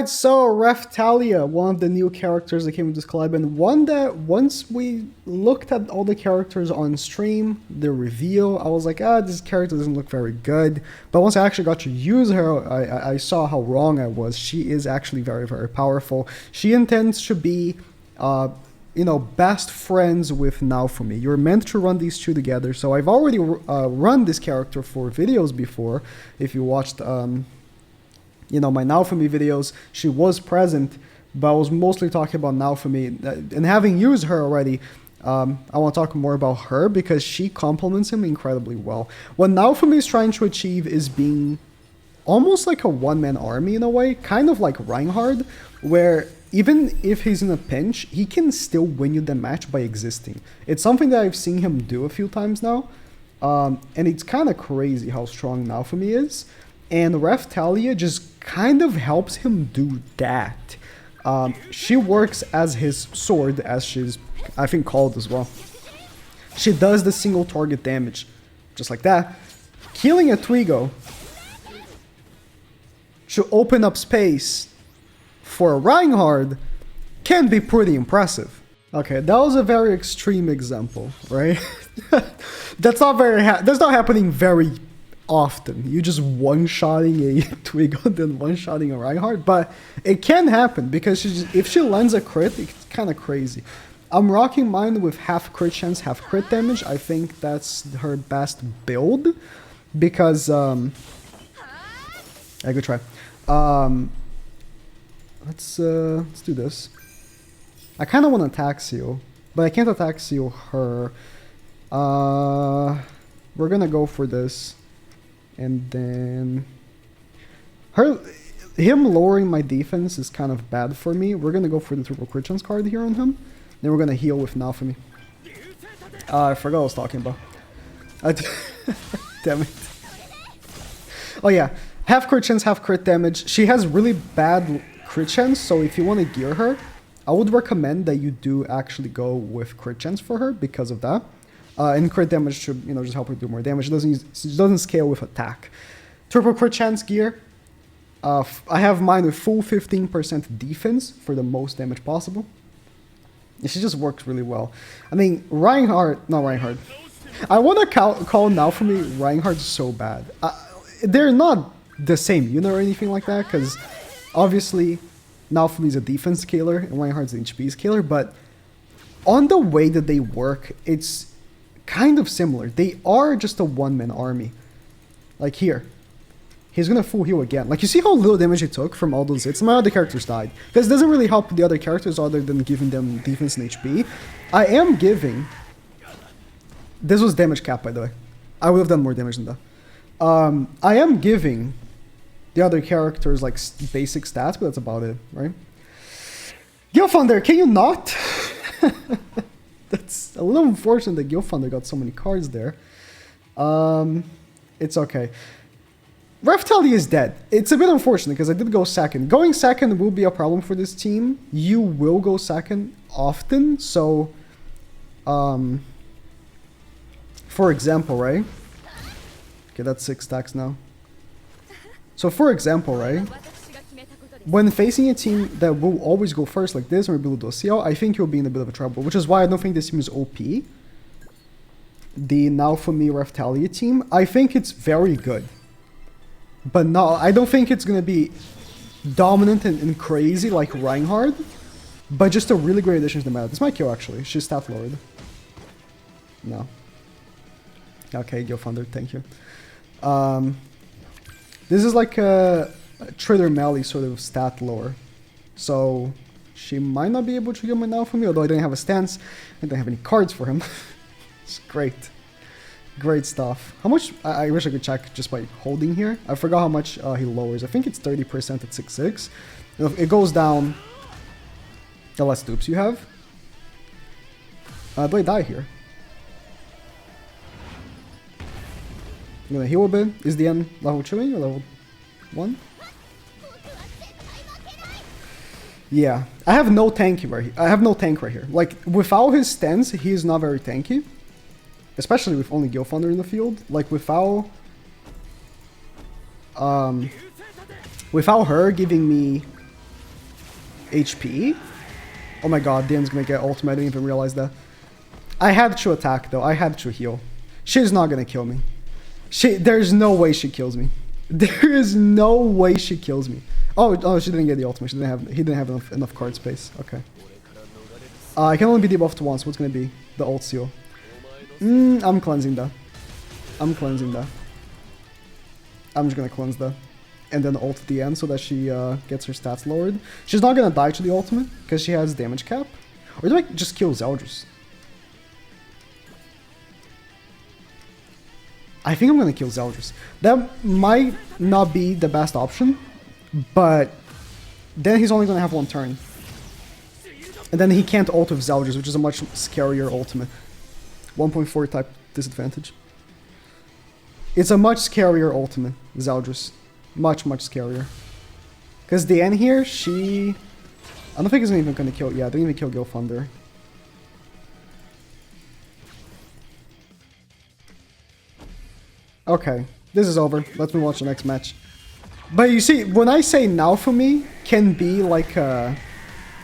Alright, so Raftalia, one of the new characters that came with this collab, and one that once we looked at all the characters on stream, the reveal, I was like, this character doesn't look very good. But once I actually got to use her, I saw how wrong I was. She is actually very, very powerful. She intends to be, best friends with Naofumi. You're meant to run these two together. So I've already run this character for videos before. If you watched my Naofumi videos, she was present, but I was mostly talking about Naofumi, and having used her already, I want to talk more about her because she complements him incredibly well. What Naofumi is trying to achieve is being almost like a one-man army in a way, kind of like Reinhardt, where even if he's in a pinch, he can still win you the match by existing. It's something that I've seen him do a few times now, and it's kind of crazy how strong Naofumi is. And Raftalia just kind of helps him do that. She works as his sword, as she's, I think, called as well. She does the single target damage, just like that. Killing a Twigo to open up space for a Reinhardt can be pretty impressive. Okay, that was a very extreme example, right? That's not happening very often. You just one-shotting a Twigo then one-shotting a Reinhardt, but it can happen because if she lands a crit, it's kind of crazy. I'm rocking mine with half crit chance, half crit damage. I think that's her best build because a good try. Let's do this. I kind of want to attack seal, but I can't attack seal her. We're gonna go for this. And then him lowering my defense is kind of bad for me. We're going to go for the triple crit chance card here on him. Then we're going to heal with Naofumi. I forgot what I was talking about. Damn it. Oh yeah, half crit chance, half crit damage. She has really bad crit chance, so if you want to gear her, I would recommend that you do actually go with crit chance for her because of that. And crit damage should, just help her do more damage. It doesn't scale with attack. Triple crit chance gear. I have mine with full 15% defense for the most damage possible. And she just works really well. I mean, not Reinhardt. I want to call Naofumi Reinhardt so bad. They're not the same unit or anything like that, because obviously Naofumi is a defense scaler and Reinhardt's an HP scaler, but on the way that they work, it's kind of similar. They are just a one-man army. Like here. He's gonna full heal again. Like, you see how little damage he took from all those hits? My other characters died. This doesn't really help the other characters other than giving them defense and HP. I am giving... This was damage cap, by the way. I would have done more damage than that. I am giving the other characters, like, basic stats, but that's about it, right? Gilfunder, can you not? That's a little unfortunate that Gilfunder got so many cards there. It's okay. Raftalia is dead. It's a bit unfortunate because I did go second. Going second will be a problem for this team. You will go second often, so... for example, right? Okay, that's 6 stacks now. So for example, right? When facing a team that will always go first like this, or maybe do a CL, I think you'll be in a bit of a trouble, which is why I don't think this team is OP. The Naofumi Raftalia team, I think it's very good. But no, I don't think it's going to be dominant and crazy like Reinhardt, but just a really great addition to the meta. This might kill, actually. She's stat lowered. No. Okay, Gilfunder, thank you. This is like a Trader Mally sort of stat lower. So she might not be able to get my Naofumi, although I didn't have a stance. I didn't have any cards for him. It's great. Great stuff. How much? I wish I could check just by holding here. I forgot how much he lowers. I think it's 30% at 6/6. It goes down the less dupes you have. Do I die here? I'm gonna heal a bit. Is the end level 2 or level 1? Yeah, I have no tank right here. I have no tank right here. Like, without his stance, he is not very tanky. Especially with only Gilfunder in the field. Like, without her giving me HP. Oh my god, Dan's gonna get ultimate. I didn't even realize that. I had to attack though. I had to heal. She's not gonna kill me. There's no way she kills me. There is no way she kills me. Oh, she didn't get the ultimate. He didn't have enough card space. Okay. I can only be debuffed once. What's gonna be the ult seal? I'm cleansing that. I'm cleansing that. I'm just gonna cleanse that. And then ult at the end so that she gets her stats lowered. She's not gonna die to the ultimate because she has damage cap. Or do I just kill Zeldris? I think I'm gonna kill Zeldris. That might not be the best option, but then he's only gonna have one turn. And then he can't ult with Zeldris, which is a much scarier ultimate. 1.4 type disadvantage. It's a much scarier ultimate, Zeldris. Much, much scarier. Because the end here, I don't think he's even gonna kill. Yeah, I didn't even kill Gil Thunder. Okay, this is over. Let's move on to the next match. But you see, when I say Naofumi can be like a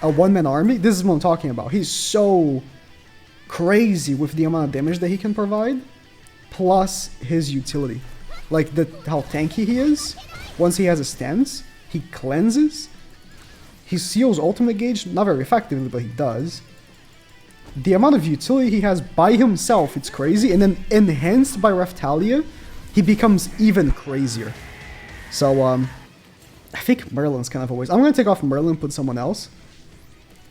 one-man army, this is what I'm talking about. He's so crazy with the amount of damage that he can provide, plus his utility. Like how tanky he is. Once he has a stance, he cleanses. He seals ultimate gauge, not very effectively, but he does. The amount of utility he has by himself, it's crazy. And then enhanced by Raftalia, he becomes even crazier. So, I think Merlin's kind of a waste. I'm going to take off Merlin and put someone else.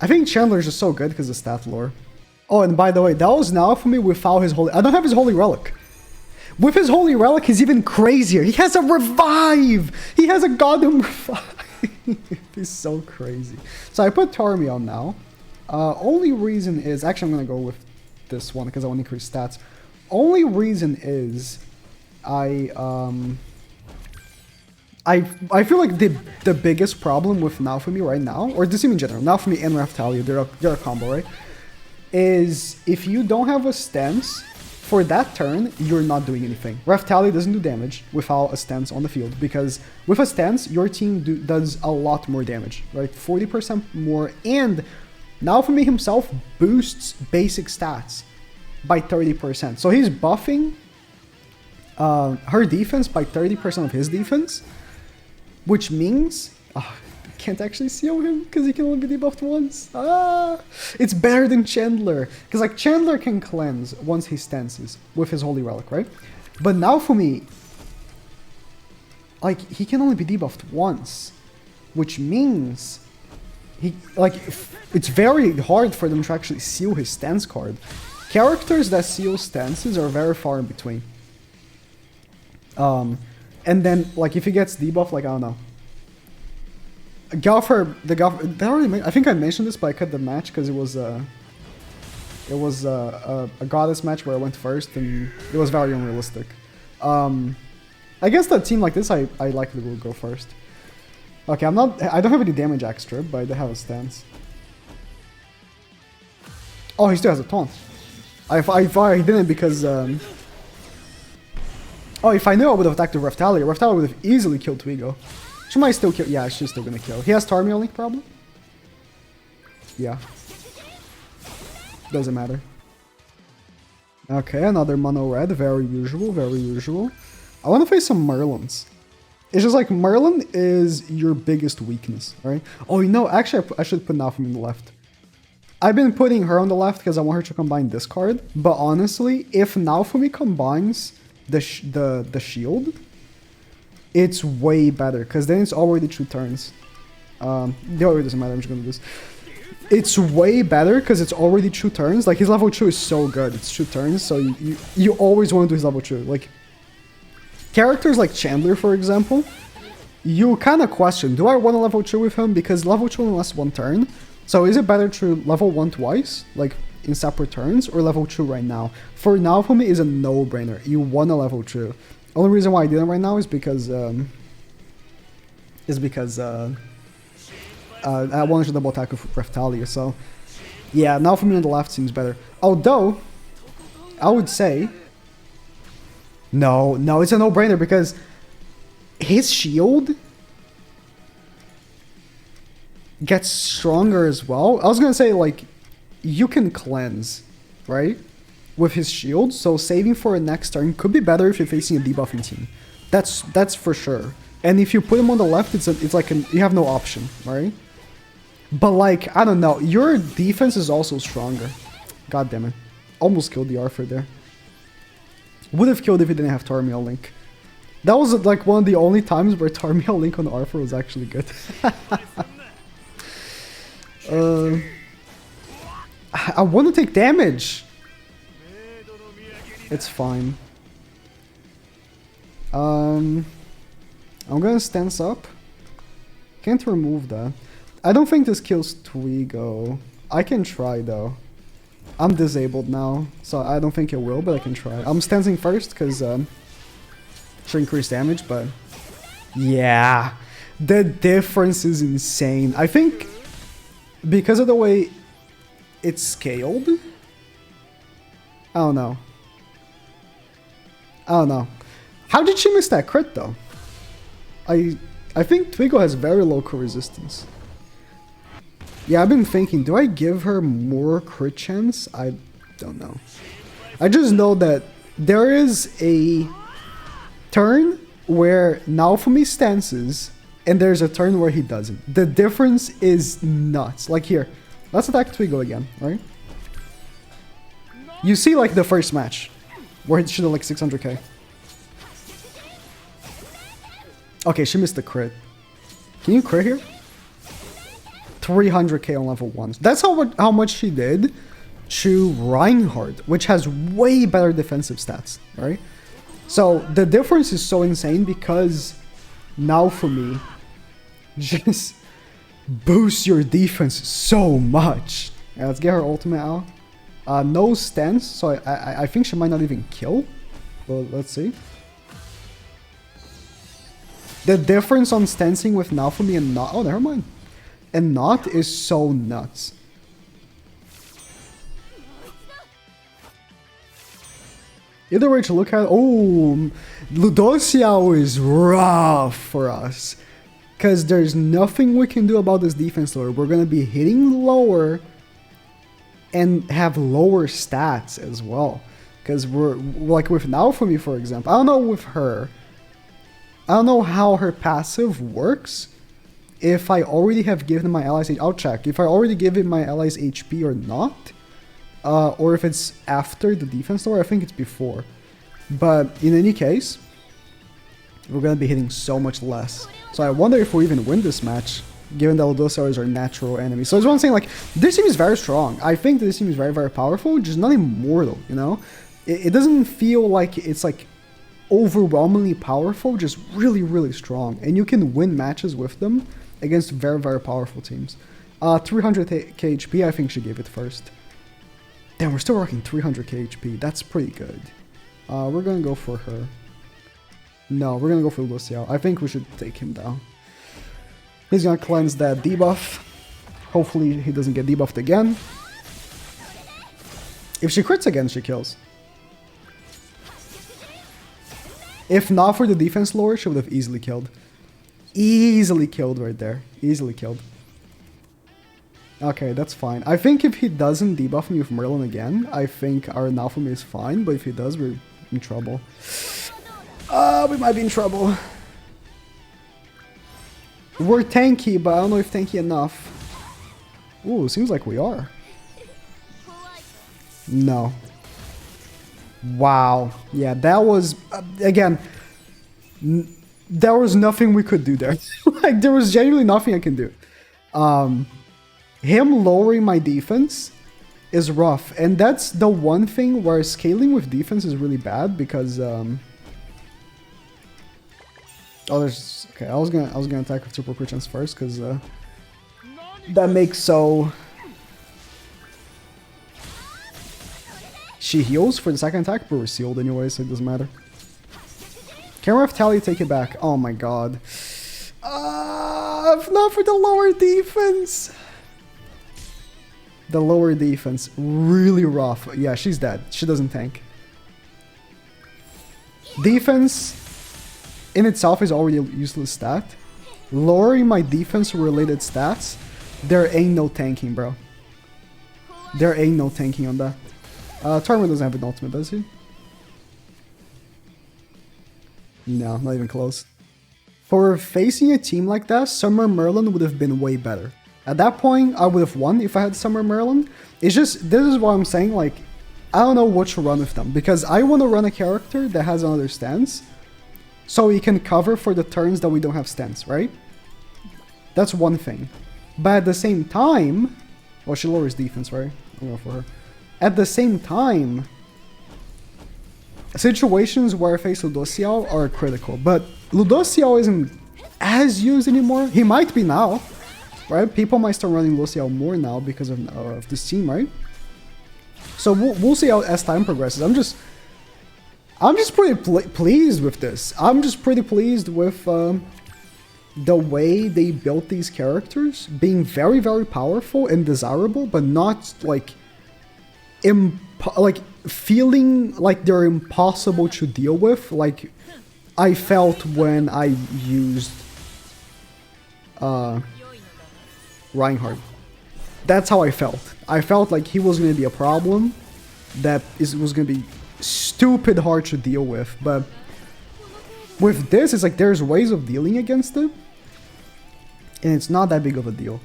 I think Chandler is just so good because of stat lore. Oh, and by the way, that was Naofumi without his holy... I don't have his holy relic. With his holy relic, he's even crazier. He has a revive! He has a goddamn revive! He's so crazy. So I put Tarmi on now. Only reason is... Actually, I'm going to go with this one because I want to increase stats. Only reason is... I feel like the biggest problem with Naofumi right now, or this team in general, Naofumi and Raftalia, they're a combo, right? Is if you don't have a stance for that turn, you're not doing anything. Raftalia doesn't do damage without a stance on the field, because with a stance, your team does a lot more damage, right? 40% more, and Naofumi himself boosts basic stats by 30%. So he's buffing her defense by 30% of his defense, which means can't actually seal him because he can only be debuffed once. It's better than Chandler, because like Chandler can cleanse once he stances with his holy relic, right? But Naofumi, like, he can only be debuffed once, which means it's very hard for them to actually seal his stance card. Characters that seal stances are very far in between. And then, like, if he gets debuffed, like, I don't know. I think I mentioned this, but I cut the match because it was a goddess match where I went first, and it was very unrealistic. I guess that team like this, I likely will go first. Okay, I don't have any damage extra, but I have a stance. Oh, he still has a taunt. I didn't because oh, if I knew I would have attacked with Raftalia, Raftalia would have easily killed Twigo. She might still kill. Yeah, she's still gonna kill. He has Tarmi only, probably. Yeah. Doesn't matter. Okay, another mono red. Very usual, very usual. I want to face some Merlins. It's just like Merlin is your biggest weakness, right? Oh, you know, actually, I should put Naofumi on the left. I've been putting her on the left because I want her to combine this card. But honestly, if Naofumi combines the shield, it's way better, because then it's already 2 turns. It already doesn't matter, I'm just gonna do this. It's way better because it's already 2 turns. Like, his level 2 is so good, it's 2 turns, so you always want to do his level 2. Like, characters like Chandler, for example, you kind of question, do I want to level 2 with him? Because level 2 only lasts 1 turn. So is it better to level 1 twice, like in separate turns, or level 2 right now? For now, for me, is a no-brainer. You want to level 2. Only reason why I didn't right now is because I wanted to double attack with Raftalia. So yeah, now for me on the left seems better. Although I would say no, it's a no-brainer because his shield gets stronger as well. I was gonna say, like, you can cleanse, right? With his shield, so saving for a next turn could be better if you're facing a debuffing team. That's for sure. And if you put him on the left, it's like you have no option, right? But like, I don't know, your defense is also stronger. God damn it. Almost killed the Arthur there. Would have killed if he didn't have Tarmiel Link. That was like one of the only times where Tarmiel Link on Arthur was actually good. I want to take damage. It's fine. I'm gonna stance up. Can't remove that. I don't think this kills Twigo. I can try though. I'm disabled now, so I don't think it will, but I can try. I'm stancing first because should increase damage, but yeah, the difference is insane. I think because of the way it's scaled. I don't know. How did she miss that crit though? I think Twigo has very low crit resistance. Yeah, I've been thinking, do I give her more crit chance? I don't know. I just know that there is a turn where Naofumi stances, and there's a turn where he doesn't. The difference is nuts. Like here, let's attack Twigo again, right? You see like the first match, where it should have like 600k. Okay, she missed the crit. Can you crit here? 300k on level 1. That's how much she did to Reinhardt, which has way better defensive stats, right? So the difference is so insane because Naofumi just boosts your defense so much. Yeah, let's get her ultimate out. No stance, so I think she might not even kill. Well, let's see. The difference on stancing with Naofumi and not... Oh, never mind. And not is so nuts. Either way to look at... Oh, Ludociao is rough for us. Because there's nothing we can do about this defense lower. We're going to be hitting lower and have lower stats as well. Because we're... Like with Naofumi, for example. I don't know with her. I don't know how her passive works. If I already have given my allies... I'll check. If I already given my allies HP or not. Or if it's after the defense lower. I think it's before. But in any case, we're going to be hitting so much less. So I wonder if we even win this match, given that Ludociao is our natural enemy. So that's what I'm saying, like, this team is very strong. I think this team is very, very powerful, just not immortal, you know? It doesn't feel like it's, like, overwhelmingly powerful, just really, really strong. And you can win matches with them against very, very powerful teams. 300k HP, I think she gave it first. Damn, we're still rocking 300k HP. That's pretty good. We're gonna go for her. No, we're gonna go for Ludociao. I think we should take him down. He's gonna cleanse that debuff. Hopefully he doesn't get debuffed again. If she crits again, she kills. If not for the defense lower, she would have easily killed. Easily killed right there. Easily killed. Okay, that's fine. I think if he doesn't debuff me with Merlin again, I think our Naofumi is fine. But if he does, we're in trouble. We might be in trouble. We're tanky, but I don't know if tanky enough. Ooh, seems like we are. No. Wow. Yeah, that was... again... there was nothing we could do there. Like, there was genuinely nothing I can do. Him lowering my defense is rough. And that's the one thing where scaling with defense is really bad because... Oh, there's... Okay, I was gonna attack with triple crit chance first because that makes so... She heals for the second attack, but we're sealed anyway, so it doesn't matter. Can Raftalia take it back? Oh my god. If not for the lower defense. The lower defense. Really rough. Yeah, she's dead. She doesn't tank. Defense in itself is already a useless stat. Lowering my defense related stats There ain't no tanking, bro. There ain't no tanking on that. Torment doesn't have an ultimate, does he? No, not even close. For facing a team like that, Summer Merlin would have been way better. At that point, I would have won if I had Summer Merlin. It's just, this is what I'm saying, like, I don't know what to run with them, because I want to run a character that has another stance, so he can cover for the turns that we don't have stance, right? That's one thing. But at the same time, well, she lowers defense, right? I'm going for her. At the same time, situations where I face Ludociel are critical, but Ludociel isn't as used anymore. He might be now, right? People might start running Ludociel more now because of this team, right? So we'll see how as time progresses. I'm just pretty pleased with this. I'm just pretty pleased with the way they built these characters, being very, very powerful and desirable, but not like feeling like they're impossible to deal with, like I felt when I used Reinhardt. That's how I felt. I felt like he was going to be a problem that was going to be stupid hard to deal with, but with this, it's like there's ways of dealing against it, and it's not that big of a deal.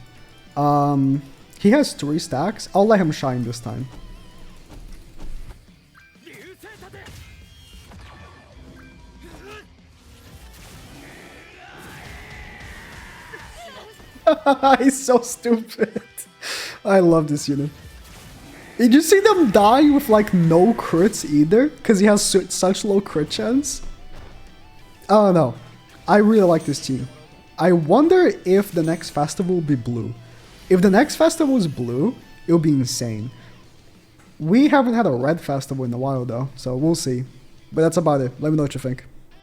He has 3 stacks. I'll let him shine this time. He's so stupid. I love this unit. Did you see them die with like no crits either? Because he has such low crit chance? I don't know. I really like this team. I wonder if the next festival will be blue. If the next festival is blue, it'll be insane. We haven't had a red festival in a while though, so we'll see. But that's about it. Let me know what you think.